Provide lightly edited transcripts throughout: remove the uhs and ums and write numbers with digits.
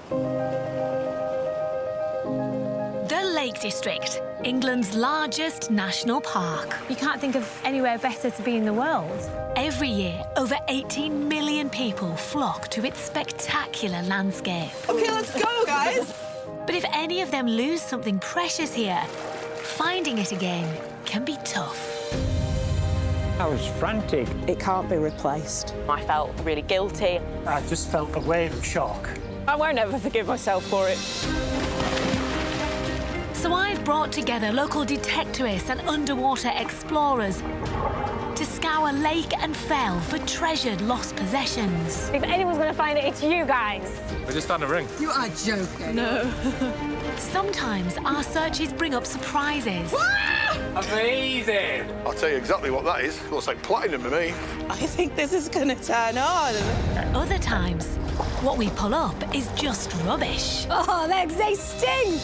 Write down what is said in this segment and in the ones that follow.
The Lake District, England's largest national park. You can't think of anywhere better to be in the world. Every year, over 18 million people flock to its spectacular landscape. OK, let's go, guys. But if any of them lose something precious here, finding it again can be tough. I was frantic. It can't be replaced. I felt really guilty. I just felt a wave of shock. I won't ever forgive myself for it. So I've brought together local detectives and underwater explorers to scour lake and fell for treasured lost possessions. If anyone's going to find it, it's you guys. We just found a ring. You are joking. No. Sometimes our searches bring up surprises. Amazing! I'll tell you exactly what that is. Looks like platinum to me. I think this is going to turn on. Other times, what we pull up is just rubbish. Oh, legs, they stink!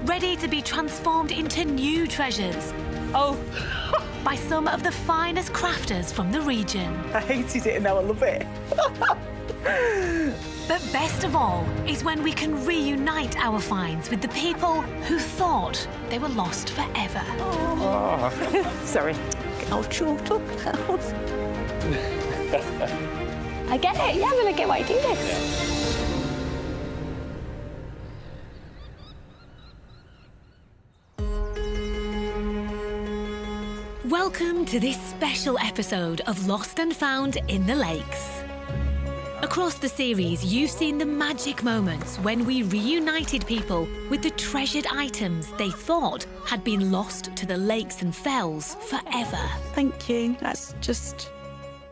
Ready to be transformed into new treasures. Oh. By some of the finest crafters from the region. I hated it and now I love it. But best of all is when we can reunite our finds with the people who thought they were lost forever. Oh. Sorry. I'll short up. I get it. Yeah, I get why you do this. Welcome to this special episode of Lost and Found in the Lakes. Across the series, you've seen the magic moments when we reunited people with the treasured items they thought had been lost to the lakes and fells forever. Thank you. That's just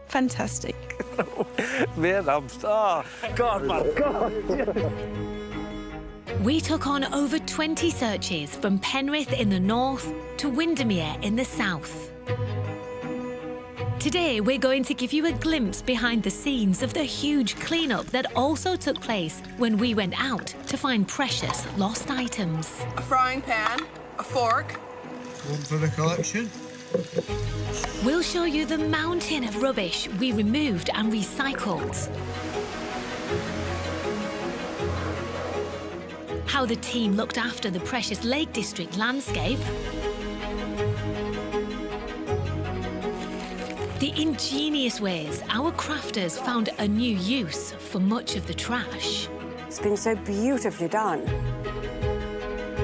fantastic. Vietnam. Oh, God, my God. We took on over 20 searches from Penrith in the north to Windermere in the south. Today, we're going to give you a glimpse behind the scenes of the huge cleanup that also took place when we went out to find precious lost items. A frying pan, a fork. One for the collection. We'll show you the mountain of rubbish we removed and recycled. How the team looked after the precious Lake District landscape. The ingenious ways our crafters found a new use for much of the trash. It's been so beautifully done.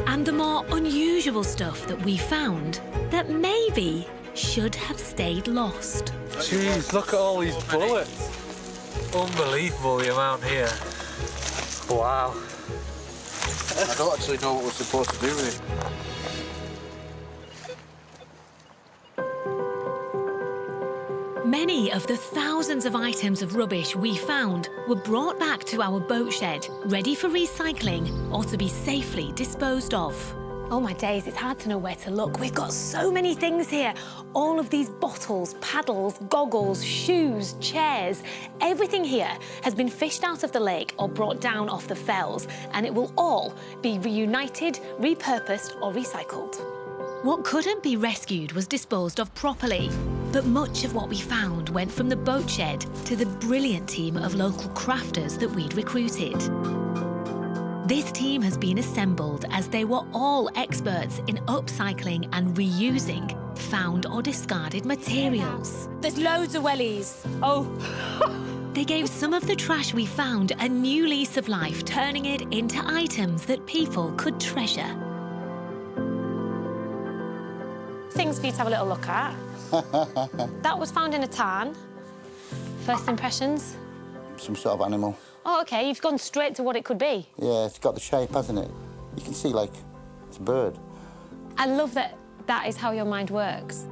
And the more unusual stuff that we found that maybe should have stayed lost. Jeez, look at all these bullets. Unbelievable, the amount here. Wow. I don't actually know what we're supposed to do with it. Many of the thousands of items of rubbish we found were brought back to our boat shed, ready for recycling or to be safely disposed of. Oh, my days, it's hard to know where to look. We've got so many things here. All of these bottles, paddles, goggles, shoes, chairs. Everything here has been fished out of the lake or brought down off the fells, and it will all be reunited, repurposed or recycled. What couldn't be rescued was disposed of properly, but much of what we found went from the boat shed to the brilliant team of local crafters that we'd recruited. This team has been assembled as they were all experts in upcycling and reusing found or discarded materials. There's loads of wellies. Oh. They gave some of the trash we found a new lease of life, turning it into items that people could treasure. Things for you to have a little look at. That was found in a tarn. First impressions? Some sort of animal. Oh, OK, you've gone straight to what it could be. Yeah, it's got the shape, hasn't it? You can see, like, it's a bird. I love that that is how your mind works.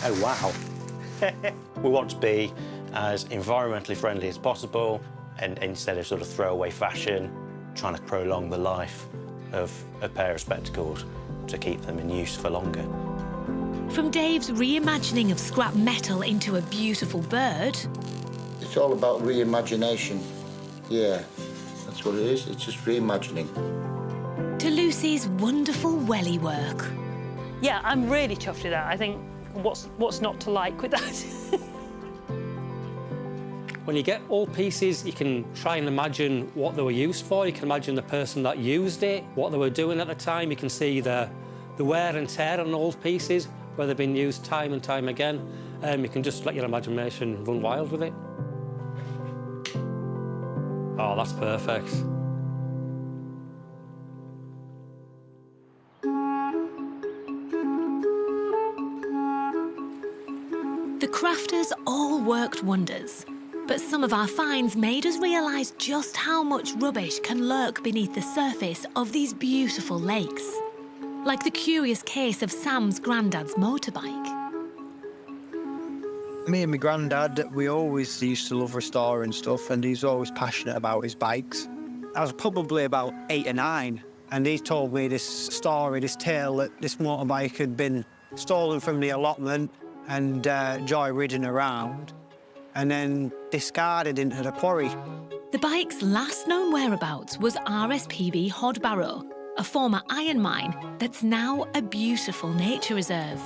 Oh, wow. We want to be as environmentally friendly as possible, and instead of sort of throwaway fashion, trying to prolong the life of a pair of spectacles to keep them in use for longer. From Dave's reimagining of scrap metal into a beautiful bird. It's all about reimagination. Yeah, that's what it is. It's just reimagining. To Lucy's wonderful welly work. Yeah, I'm really chuffed with that. I think what's not to like with that? When you get old pieces, you can try and imagine what they were used for. You can imagine the person that used it, what they were doing at the time. You can see the wear and tear on old pieces, where they've been used time and time again. You can just let your imagination run wild with it. Oh, that's perfect. The crafters all worked wonders, but some of our finds made us realise just how much rubbish can lurk beneath the surface of these beautiful lakes. Like the curious case of Sam's granddad's motorbike. Me and my granddad, we always used to love restoring stuff, and he's always passionate about his bikes. I was probably about 8 or 9, and he told me this story, this tale, that this motorbike had been stolen from the allotment and joy-ridden around, and then discarded into the quarry. The bike's last known whereabouts was RSPB Hodbarrow, a former iron mine that's now a beautiful nature reserve.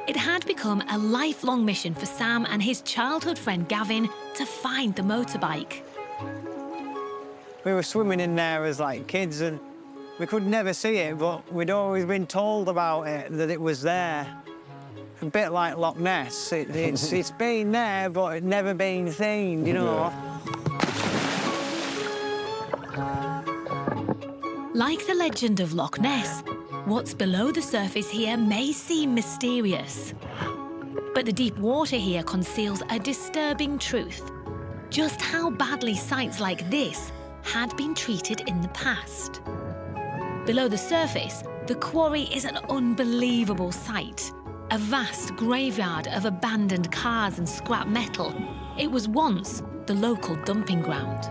It had become a lifelong mission for Sam and his childhood friend Gavin to find the motorbike. We were swimming in there as like kids, and we could never see it, but we'd always been told about it, that it was there. A bit like Loch Ness. It's been there, but it's never been seen, you know. Like the legend of Loch Ness, what's below the surface here may seem mysterious. But the deep water here conceals a disturbing truth. Just how badly sites like this had been treated in the past. Below the surface, the quarry is an unbelievable sight. A vast graveyard of abandoned cars and scrap metal. It was once the local dumping ground.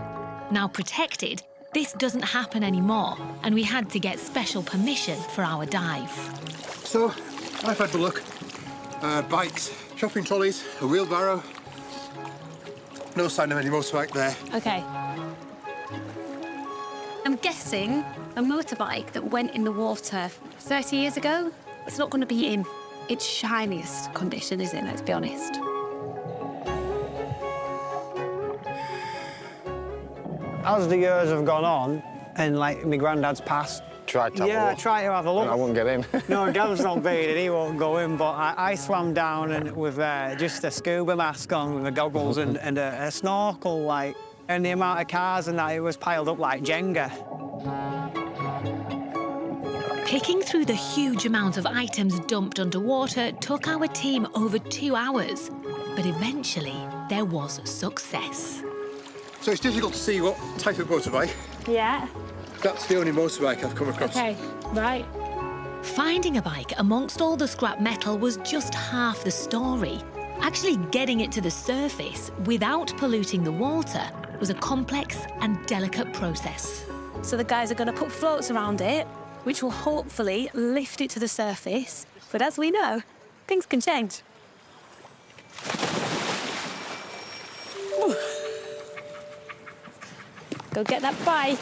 Now protected, this doesn't happen anymore, and we had to get special permission for our dive. So, I've had a look. Bikes, shopping trolleys, a wheelbarrow. No sign of any motorbike there. OK. I'm guessing a motorbike that went in the water 30 years ago, it's not going to be in its shiniest condition, is it? Let's be honest. As the years have gone on, and like my granddad's passed, Try to have a yeah, look. try to have a look. I won't get in. No, Gav's not been and he won't go in, but I swam down and with just a scuba mask on with the goggles and a snorkel, like, and the amount of cars and that, it was piled up like Jenga. Picking through the huge amount of items dumped underwater took our team over 2 hours, but eventually there was success. So it's difficult to see what type of motorbike. Yeah. That's the only motorbike I've come across. OK, right. Finding a bike amongst all the scrap metal was just half the story. Actually getting it to the surface without polluting the water was a complex and delicate process. So the guys are going to put floats around it, which will hopefully lift it to the surface. But as we know, things can change. Ooh. Go get that bike.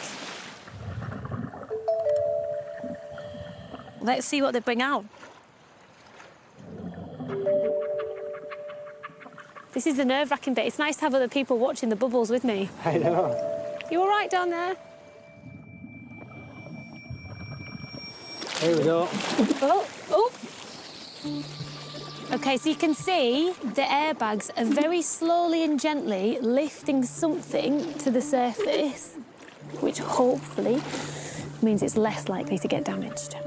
Let's see what they bring out. This is the nerve-wracking bit. It's nice to have other people watching the bubbles with me. I know. You all right down there? Here we go. Oh, oh. OK, so you can see the airbags are very slowly and gently lifting something to the surface, which hopefully means it's less likely to get damaged.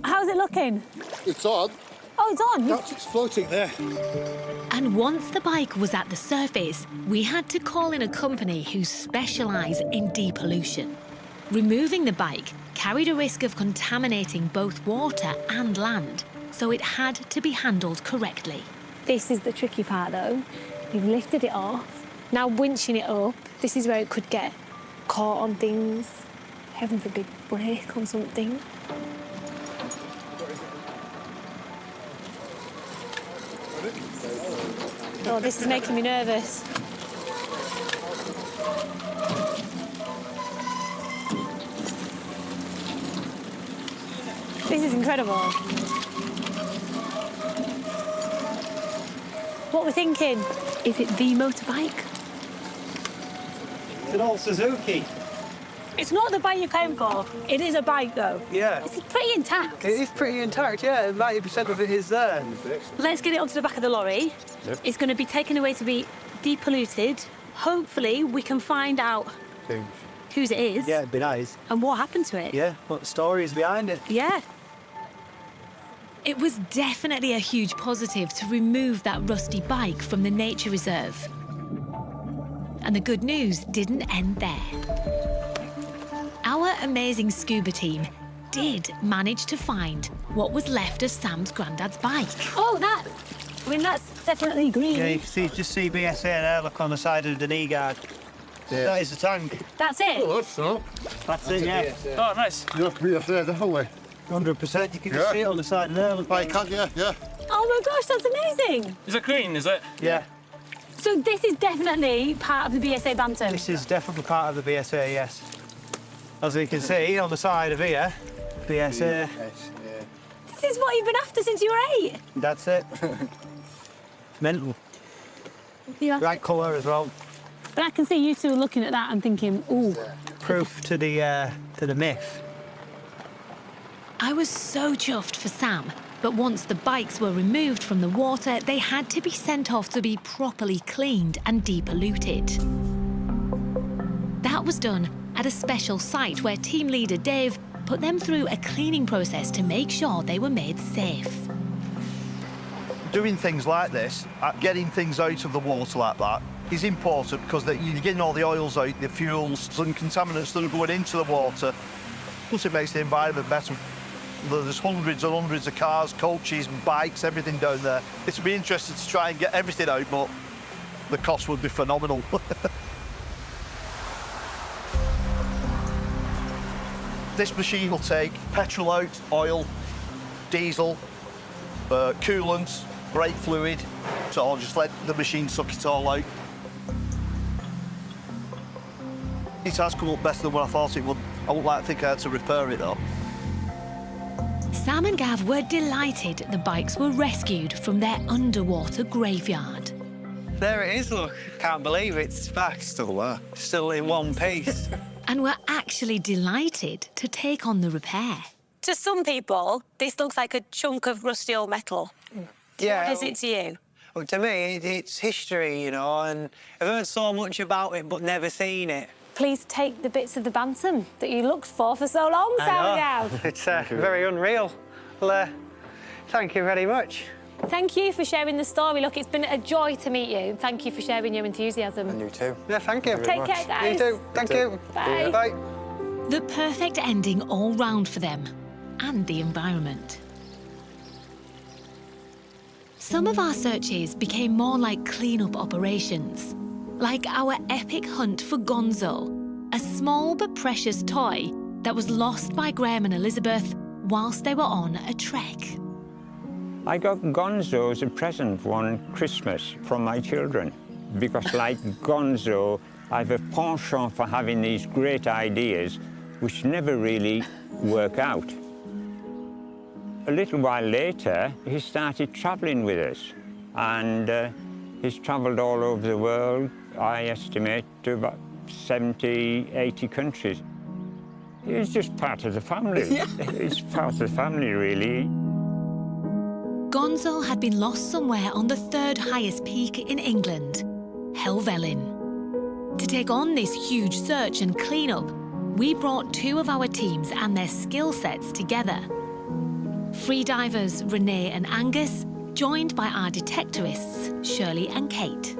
How's it looking? It's on. Oh, it's on. It's floating there. And once the bike was at the surface, we had to call in a company who specialise in depollution. Removing the bike carried a risk of contaminating both water and land, so it had to be handled correctly. This is the tricky part, though. You've lifted it off. Now winching it up, this is where it could get caught on things. Heaven forbid, break on something. Oh, this is making me nervous. This is incredible. what we're thinking. Is it the motorbike? It's an old Suzuki. It's not the bike you came for. It is a bike, though. Yeah. It's pretty intact. It is pretty intact, yeah. 90% of it is there. Let's get it onto the back of the lorry. Yep. It's going to be taken away to be depolluted. Hopefully, we can find out whose it is. Yeah, it'd be nice. And what happened to it. Yeah, what the story is behind it. Yeah. It was definitely a huge positive to remove that rusty bike from the nature reserve. And the good news didn't end there. Our amazing scuba team did manage to find what was left of Sam's granddad's bike. Oh, that's definitely green. Yeah, you can see, just see BSA there, look on the side of the knee guard. Yeah. That is the tank. That's it? Oh, that's not. That's it, yeah. Oh, nice. You have to be up there, definitely. 100%, you can just see it on the side there. Look. I can, yeah. Oh my gosh, that's amazing. Is it green, is it? Yeah. So this is definitely part of the BSA Bantam? This is definitely part of the BSA, yes. As you can see on the side of here, BSA. This is what you've been after since you were 8? That's it. Mental. Yeah. Right colour as well. But I can see you two looking at that and thinking, ooh. Proof to the myth. I was so chuffed for Sam, but once the bikes were removed from the water, they had to be sent off to be properly cleaned and depolluted. That was done at a special site where team leader Dave put them through a cleaning process to make sure they were made safe. Doing things like this, getting things out of the water like that, is important because you're getting all the oils out, the fuels and contaminants that are going into the water. Plus, it makes the environment better. There's hundreds and hundreds of cars, coaches and bikes, everything down there. It would be interesting to try and get everything out, but the cost would be phenomenal. This machine will take petrol out, oil, diesel, coolant, brake fluid, so I'll just let the machine suck it all out. It has come up better than what I thought it would. I wouldn't like to think I had to repair it though. Sam and Gav were delighted the bikes were rescued from their underwater graveyard. There it is, look. Can't believe it's back. Still there. Still in one piece. And were actually delighted to take on the repair. To some people, this looks like a chunk of rusty old metal. Yeah. What is it to you? Well, to me, it's history, you know, and I've heard so much about it but never seen it. Please take the bits of the Bantam that you looked for so long, Sam and Gav. It's very unreal. Well, thank you very much. Thank you for sharing the story. Look, it's been a joy to meet you. Thank you for sharing your enthusiasm. And you too. Yeah, thank you. Take care, guys. You too. Thank you. Bye. Bye. The perfect ending all round for them and the environment. Some of our searches became more like clean-up operations, like our epic hunt for Gonzo, a small but precious toy that was lost by Graham and Elizabeth whilst they were on a trek. I got Gonzo as a present one Christmas from my children because, like Gonzo, I have a penchant for having these great ideas which never really work out. A little while later, he started travelling with us, and he's travelled all over the world, I estimate, to about 70, 80 countries. He's just part of the family. He's part of the family, really. Gonzo had been lost somewhere on the third highest peak in England, Helvellyn. To take on this huge search and clean-up, we brought two of our teams and their skill sets together. Freedivers Renee and Angus, joined by our detectorists Shirley and Kate.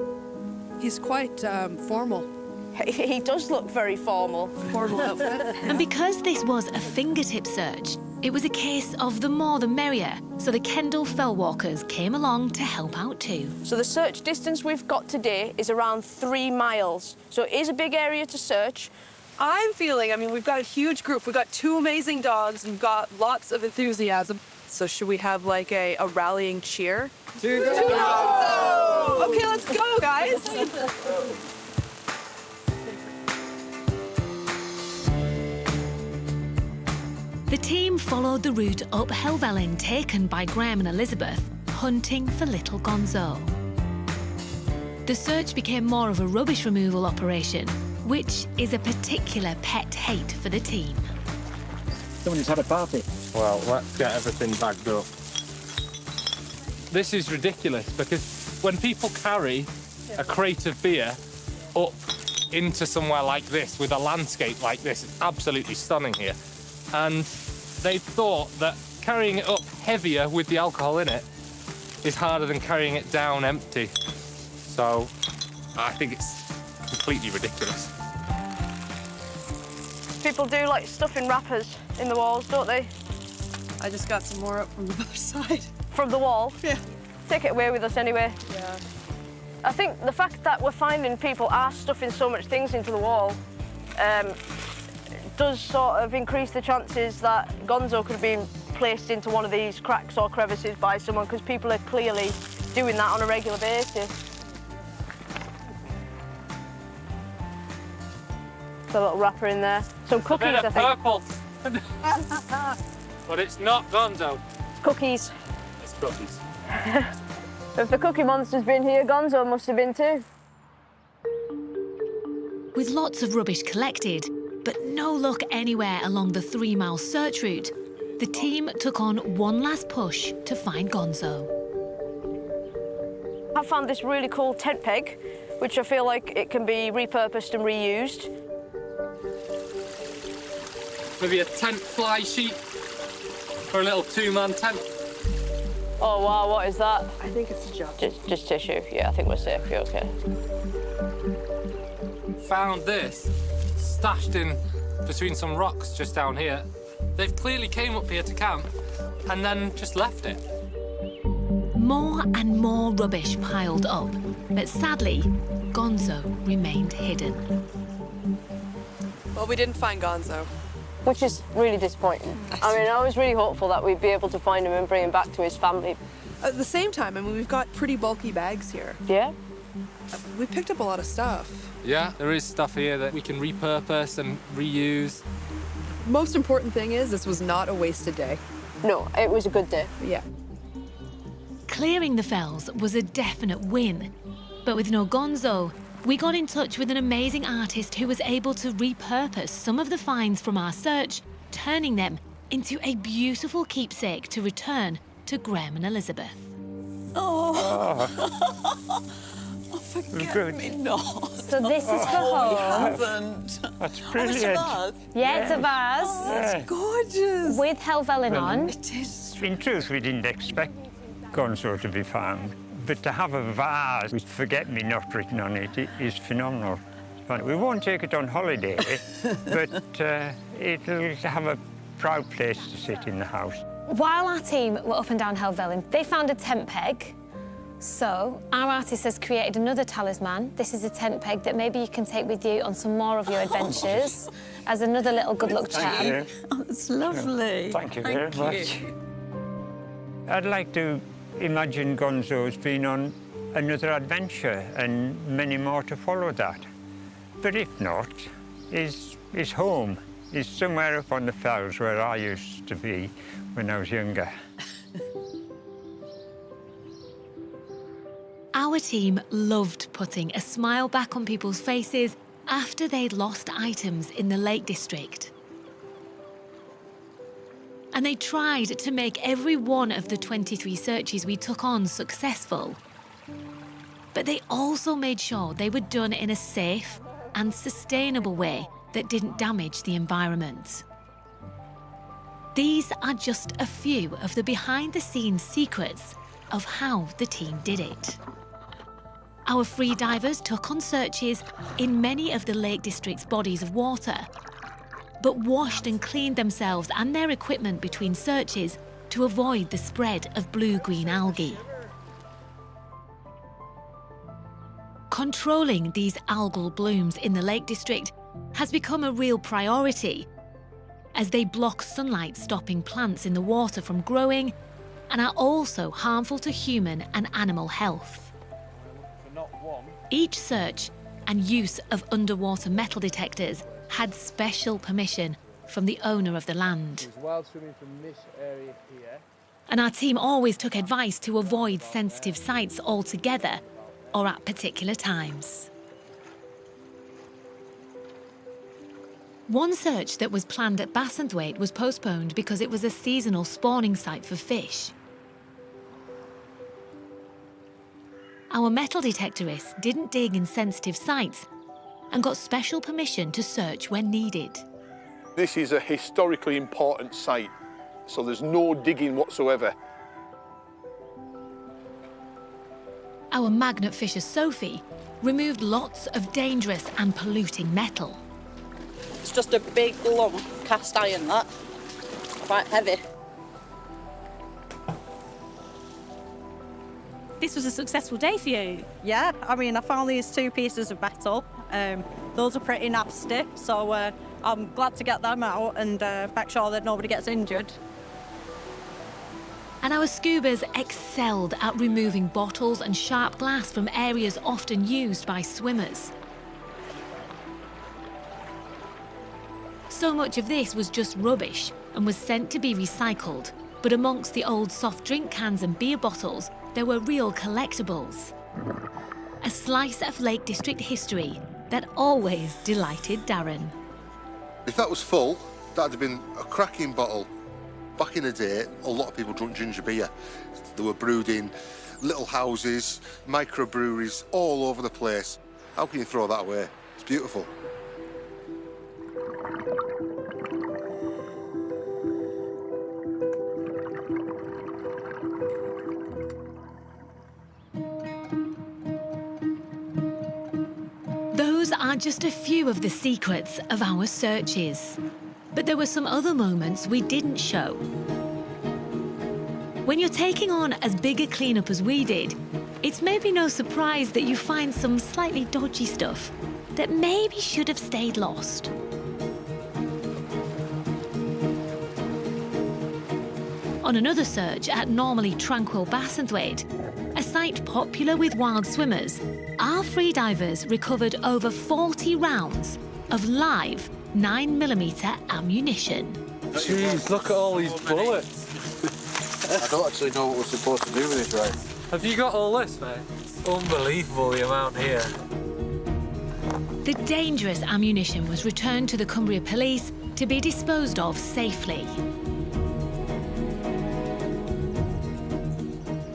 He's quite formal. He does look very formal. Formal outfit. And because this was a fingertip search, it was a case of the more the merrier, so the Kendall Fellwalkers came along to help out too. So the search distance we've got today is around 3 miles. So it is a big area to search. I'm feeling, I mean, we've got a huge group. We've got 2 amazing dogs and we've got lots of enthusiasm. So should we have like a rallying cheer? To Gonzo! Okay, let's go, guys. The team followed the route up Helvellyn taken by Graham and Elizabeth, hunting for little Gonzo. the search became more of a rubbish removal operation, which is a particular pet hate for the team. Someone's had a party. Well, let's get everything bagged up. This is ridiculous because when people carry a crate of beer up into somewhere like this with a landscape like this, it's absolutely stunning here. And they thought that carrying it up heavier with the alcohol in it is harder than carrying it down empty. So I think it's completely ridiculous. People do like stuffing wrappers in the walls, don't they? I just got some more up from the other side. From the wall? Yeah. Take it away with us anyway. Yeah. I think the fact that we're finding people are stuffing so much things into the wall does sort of increase the chances that Gonzo could have been placed into one of these cracks or crevices by someone, because people are clearly doing that on a regular basis. There's a little wrapper in there. Some cookies, I think. Purple. But it's not Gonzo. It's cookies. It's cookies. If the Cookie Monster's been here, Gonzo must have been too. With lots of rubbish collected, but no luck anywhere along the 3-mile search route, the team took on one last push to find Gonzo. I found this really cool tent peg, which I feel like it can be repurposed and reused. Maybe a tent fly sheet for a little 2-man tent. Oh, wow, what is that? I think it's a job. Just tissue. Yeah, I think we're safe. You're okay. Found this stashed in between some rocks just down here. They've clearly came up here to camp and then just left it. More and more rubbish piled up, but sadly, Gonzo remained hidden. Well, we didn't find Gonzo. Which is really disappointing. I mean, I was really hopeful that we'd be able to find him and bring him back to his family. At the same time, I mean, we've got pretty bulky bags here. Yeah? We picked up a lot of stuff. Yeah, there is stuff here that we can repurpose and reuse. Most important thing is this was not a wasted day. No, it was a good day. Yeah. Clearing the fells was a definite win, but with no Gonzo, we got in touch with an amazing artist who was able to repurpose some of the finds from our search, turning them into a beautiful keepsake to return to Graham and Elizabeth. Oh, forget me not. So this is for home. We haven't. That's Oh, brilliant. it's a vase? Yeah, it's a vase. Oh, that's gorgeous. With Helvellyn on. It is. In truth, we didn't expect Gonzo to be found, but to have a vase with forget-me-not written on it is phenomenal. But we won't take it on holiday, but it'll have a proud place to sit in the house. While our team were up and down Helvellyn, they found a tent peg. So our artist has created another talisman. This is a tent peg that maybe you can take with you on some more of your adventures as another little good luck charm. Oh, it's lovely. Thank you very much. I'd like to imagine Gonzo's been on another adventure and many more to follow that. But if not, his home is somewhere up on the fells where I used to be when I was younger. Our team loved putting a smile back on people's faces after they'd lost items in the Lake District. And they tried to make every one of the 23 searches we took on successful. But they also made sure they were done in a safe and sustainable way that didn't damage the environment. These are just a few of the behind-the-scenes secrets of how the team did it. Our free divers took on searches in many of the Lake District's bodies of water, but washed and cleaned themselves and their equipment between searches to avoid the spread of blue-green algae. Controlling these algal blooms in the Lake District has become a real priority, as they block sunlight, stopping plants in the water from growing, and are also harmful to human and animal health. Each search and use of underwater metal detectors had special permission from the owner of the land. Wild swimming from this area here. And our team always took advice to avoid sensitive sites altogether, or at particular times. One search that was planned at Bassenthwaite was postponed because it was a seasonal spawning site for fish. Our metal detectorists didn't dig in sensitive sites and got special permission to search when needed. This is a historically important site, so there's no digging whatsoever. Our magnet fisher Sophie removed lots of dangerous and polluting metal. It's just a big lump cast iron, that. Quite heavy. This was a successful day for you. Yeah, I mean, I found these 2 pieces of metal. Those are pretty nasty, so I'm glad to get them out and make sure that nobody gets injured. And our scubas excelled at removing bottles and sharp glass from areas often used by swimmers. So much of this was just rubbish and was sent to be recycled, but amongst the old soft drink cans and beer bottles, there were real collectibles. A slice of Lake District history that always delighted Darren. If that was full, that'd have been a cracking bottle. Back in the day, a lot of people drank ginger beer. They were brewed in little houses, microbreweries all over the place. How can you throw that away? It's beautiful. Those are just a few of the secrets of our searches. But there were some other moments we didn't show. When you're taking on as big a cleanup as we did, it's maybe no surprise that you find some slightly dodgy stuff that maybe should have stayed lost. On another search at normally tranquil Bassenthwaite, a site popular with wild swimmers, our freedivers recovered over 40 rounds of live 9mm ammunition. Jeez, look at all these bullets. I don't actually know what we're supposed to do with this, right? Have you got all this, mate? It's unbelievable, the amount here. The dangerous ammunition was returned to the Cumbria Police to be disposed of safely.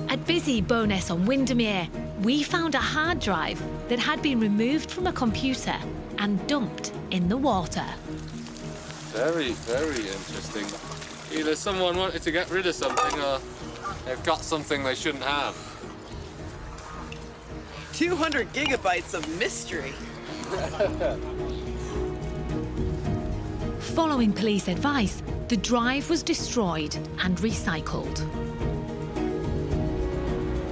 At busy Bowness on Windermere, we found a hard drive that had been removed from a computer and dumped in the water. Very, very interesting. Either someone wanted to get rid of something or they've got something they shouldn't have. 200 gigabytes of mystery. Following police advice, the drive was destroyed and recycled.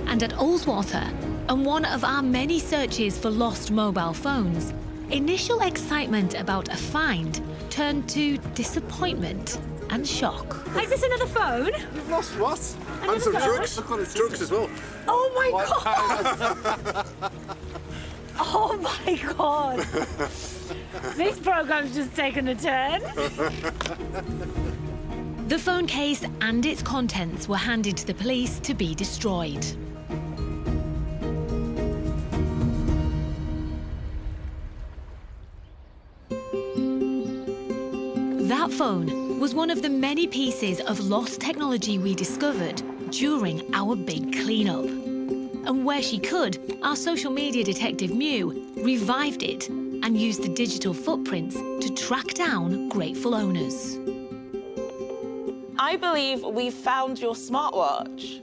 And at Ullswater, on one of our many searches for lost mobile phones, initial excitement about a find turned to disappointment and shock. Is this another phone? You've lost what? And some drugs. Drugs as well. Oh my God! Oh my God! This program's just taken a turn. The phone case and its contents were handed to the police to be destroyed. That phone was one of the many pieces of lost technology we discovered during our big cleanup. And where she could, our social media detective Mew revived it and used the digital footprints to track down grateful owners. I believe we've found your smartwatch.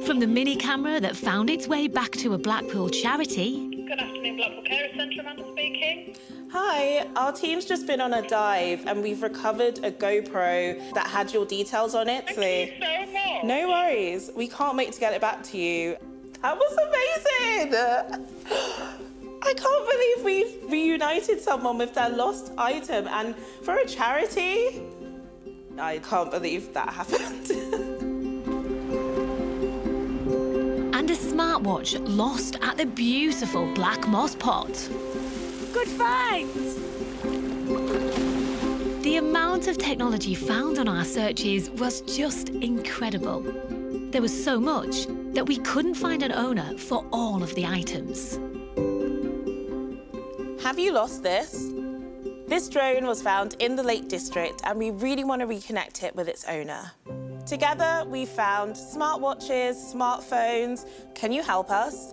From the mini camera that found its way back to a Blackpool charity. Good afternoon, Blackpool Care Centre, Amanda speaking. Hi, our team's just been on a dive and we've recovered a GoPro that had your details on it. Thank you so much. No worries. We can't wait to get it back to you. That was amazing. I can't believe we've reunited someone with their lost item and for a charity. I can't believe that happened. And a smartwatch lost at the beautiful Black Moss Pot. Good find! The amount of technology found on our searches was just incredible. There was so much that we couldn't find an owner for all of the items. Have you lost this? This drone was found in the Lake District and we really want to reconnect it with its owner. Together, we found smartwatches, smartphones. Can you help us?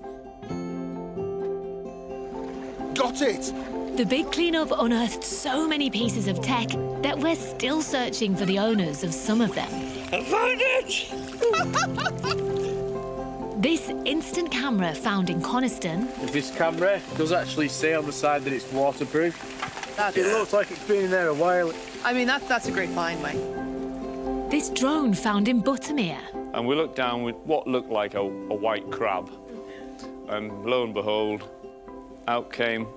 Got it! The big cleanup unearthed so many pieces of tech that we're still searching for the owners of some of them. I found it! This instant camera found in Coniston. This camera does actually say on the side that it's waterproof. It looks like it's been in there a while. I mean, that's a great find, Mike. This drone found in Buttermere. And we looked down with what looked like a white crab. And lo and behold, out came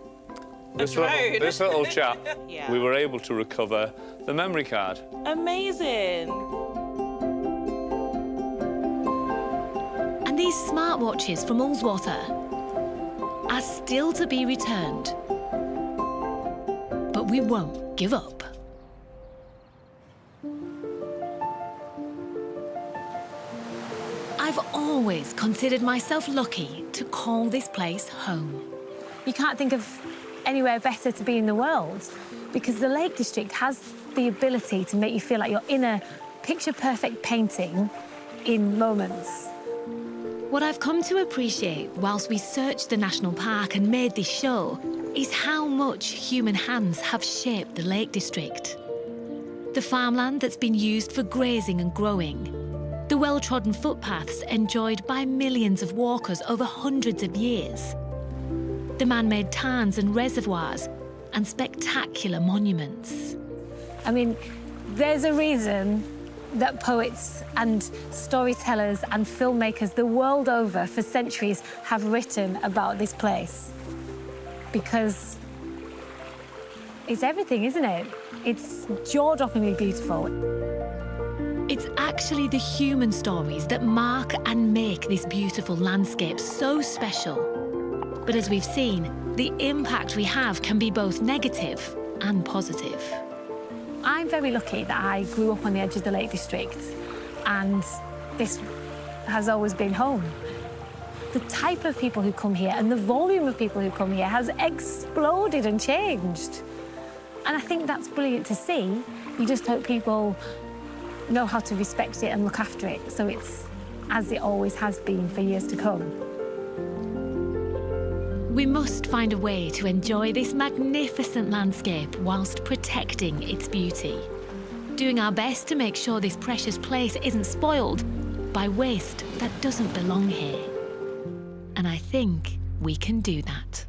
this little chap. Yeah. We were able to recover the memory card. Amazing. And these smartwatches from Ullswater are still to be returned. But we won't give up. I've always considered myself lucky to call this place home. You can't think of anywhere better to be in the world because the Lake District has the ability to make you feel like you're in a picture-perfect painting in moments. What I've come to appreciate whilst we searched the national park and made this show is how much human hands have shaped the Lake District. The farmland that's been used for grazing and growing, the well-trodden footpaths enjoyed by millions of walkers over hundreds of years, the man-made tarns and reservoirs, and spectacular monuments. I mean, there's a reason that poets and storytellers and filmmakers the world over for centuries have written about this place. Because it's everything, isn't it? It's jaw-droppingly beautiful. It's actually the human stories that mark and make this beautiful landscape so special. But as we've seen, the impact we have can be both negative and positive. I'm very lucky that I grew up on the edge of the Lake District, and this has always been home. The type of people who come here and the volume of people who come here has exploded and changed. And I think that's brilliant to see. You just hope people know how to respect it and look after it, so it's as it always has been for years to come. We must find a way to enjoy this magnificent landscape whilst protecting its beauty, doing our best to make sure this precious place isn't spoiled by waste that doesn't belong here. And I think we can do that.